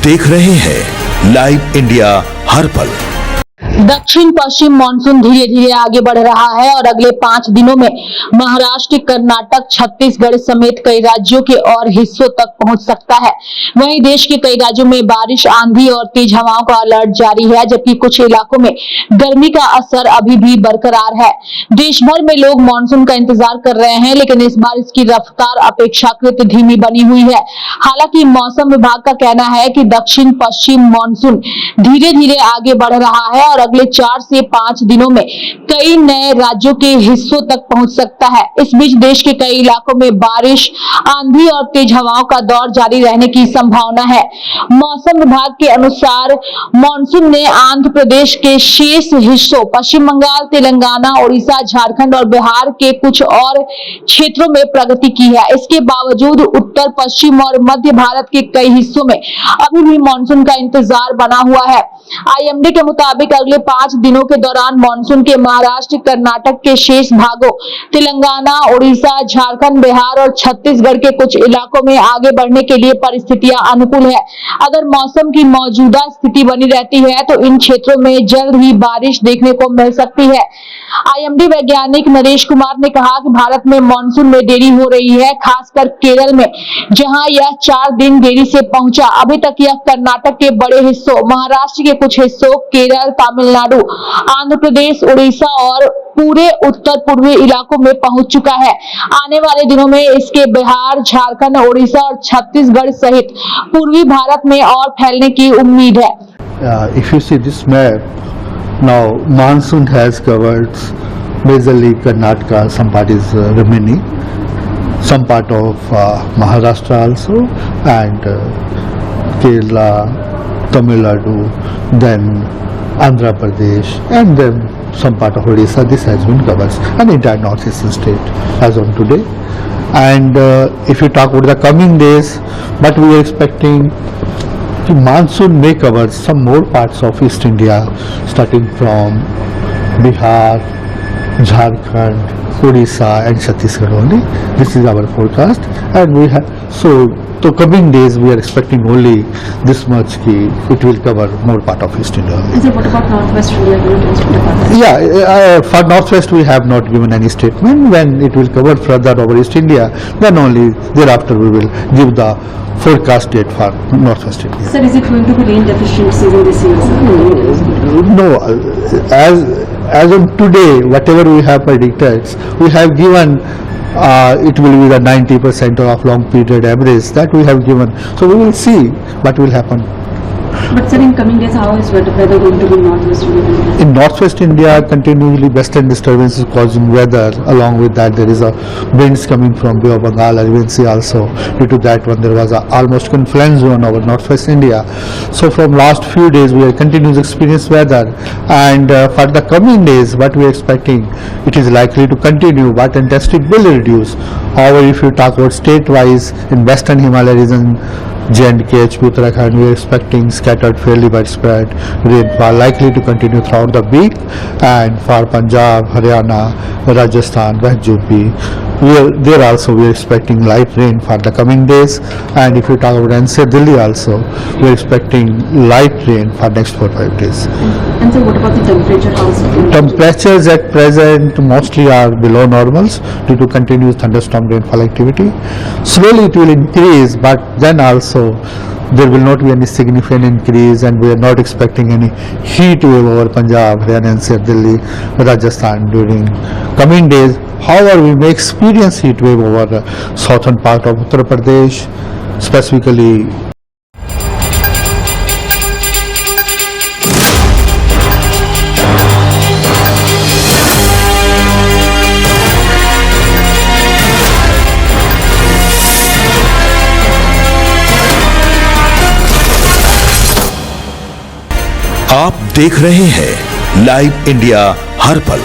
देख रहे हैं लाइव इंडिया हर पल। दक्षिण पश्चिम मानसून धीरे धीरे आगे बढ़ रहा है और अगले 5 दिनों में महाराष्ट्र, कर्नाटक, छत्तीसगढ़ समेत कई राज्यों के और हिस्सों तक पहुंच सकता है। वहीं देश के कई राज्यों में बारिश, आंधी और तेज हवाओं का अलर्ट जारी है, जबकि कुछ इलाकों में गर्मी का असर अभी भी बरकरार है। देश भर में लोग मानसून का इंतजार कर रहे हैं, लेकिन इस बार इसकी रफ्तार अपेक्षाकृत धीमी बनी हुई है। हालांकि मौसम विभाग का कहना है कि दक्षिण पश्चिम मानसून धीरे धीरे आगे बढ़ रहा है और अगले 4 से 5 दिनों में कई नए राज्यों के हिस्सों तक पहुंच सकता है। इस बीच देश के कई इलाकों में बारिश, आंधी और तेज हवाओं का दौर जारी रहने की संभावना है। मौसम विभाग के अनुसार मानसून ने आंध्र प्रदेश के शेष हिस्सों, पश्चिम बंगाल, तेलंगाना, ओडिशा, झारखंड और बिहार के कुछ और क्षेत्रों में प्रगति की है। इसके बावजूद उत्तर, पश्चिम और मध्य भारत के कई हिस्सों में अभी भी मानसून का इंतजार बना हुआ है। आईएमडी के मुताबिक अगले 5 दिनों के दौरान मानसून के महाराष्ट्र, कर्नाटक के शेष भागों, तेलंगाना, ओडिशा, झारखंड, बिहार और छत्तीसगढ़ के कुछ इलाकों में आगे बढ़ने के लिए परिस्थितियां अनुकूल है। अगर मौसम की मौजूदा स्थिति बनी रहती है तो इन क्षेत्रों में जल्द ही बारिश देखने को मिल सकती है। आईएमडी वैज्ञानिक नरेश कुमार ने कहा कि भारत में मानसून में देरी हो रही है, खासकर केरल में, जहां यह 4 दिन देरी से पहुंचा। अभी तक यह कर्नाटक के बड़े हिस्सों, महाराष्ट्र के कुछ हिस्सों, केरल, तमिलनाडु, आंध्र प्रदेश, उड़ीसा और पूरे उत्तर पूर्वी इलाकों में पहुंच चुका है। आने वाले दिनों में इसके बिहार, झारखंड, ओडिशा और छत्तीसगढ़ सहित पूर्वी भारत में और फैलने की उम्मीद है। If you see this map, now monsoon has covered majorly Karnataka, some part is remaining, some part of Maharashtra also, and Kerala, Tamil Nadu, then Andhra Pradesh, and then some part of Odisha. This has been covered, and entire northeastern state as on today. And if you talk about the coming days, but we are expecting the monsoon may cover some more parts of East India, starting from Bihar, Jharkhand, Odisha and Chhattisgarh only. This is our forecast, and we have so coming days we are expecting only this much ki it will cover more part of East India only. And so what about Northwest India? Yeah, for Northwest we have not given any statement. When it will cover further over East India, then only thereafter we will give the forecast date for Northwest India. Sir, is it going to be rain deficient season this year, sir? No, as of today, whatever we have predicted, we have given it will be the 90% of long period average that we have given. So we will see what will happen. But sir, in coming days, how is weather going to be in Northwest India? In Northwest India, continually western disturbance is causing weather. Along with that, there is a winds coming from Bay of Bengal and we see also. Due to that one, there was a almost confluence zone over Northwest India. So from last few days, we are continuous experience weather, and for the coming days, what we are expecting, it is likely to continue, but intensity will reduce. However, if you talk about state-wise, in Western Himalaya region, J&K, HP, Uttarakhand, we are expecting scattered fairly widespread rainfall likely to continue throughout the week, and for Punjab, Haryana, Rajasthan, West UP, there also we are expecting light rain for the coming days. And if you talk about NCR, Delhi also, we are expecting light rain for next 4-5 days. And so what about the temperature? Temperatures at present mostly are below normals due to continuous thunderstorm rainfall activity. Slowly it will increase, but then also there will not be any significant increase, and we are not expecting any heat wave over Punjab, Haryana, NCR, Delhi, Rajasthan during coming days. However, we may experience heat wave over the southern part of Uttar Pradesh, specifically. आप देख रहे हैं live India हर पल।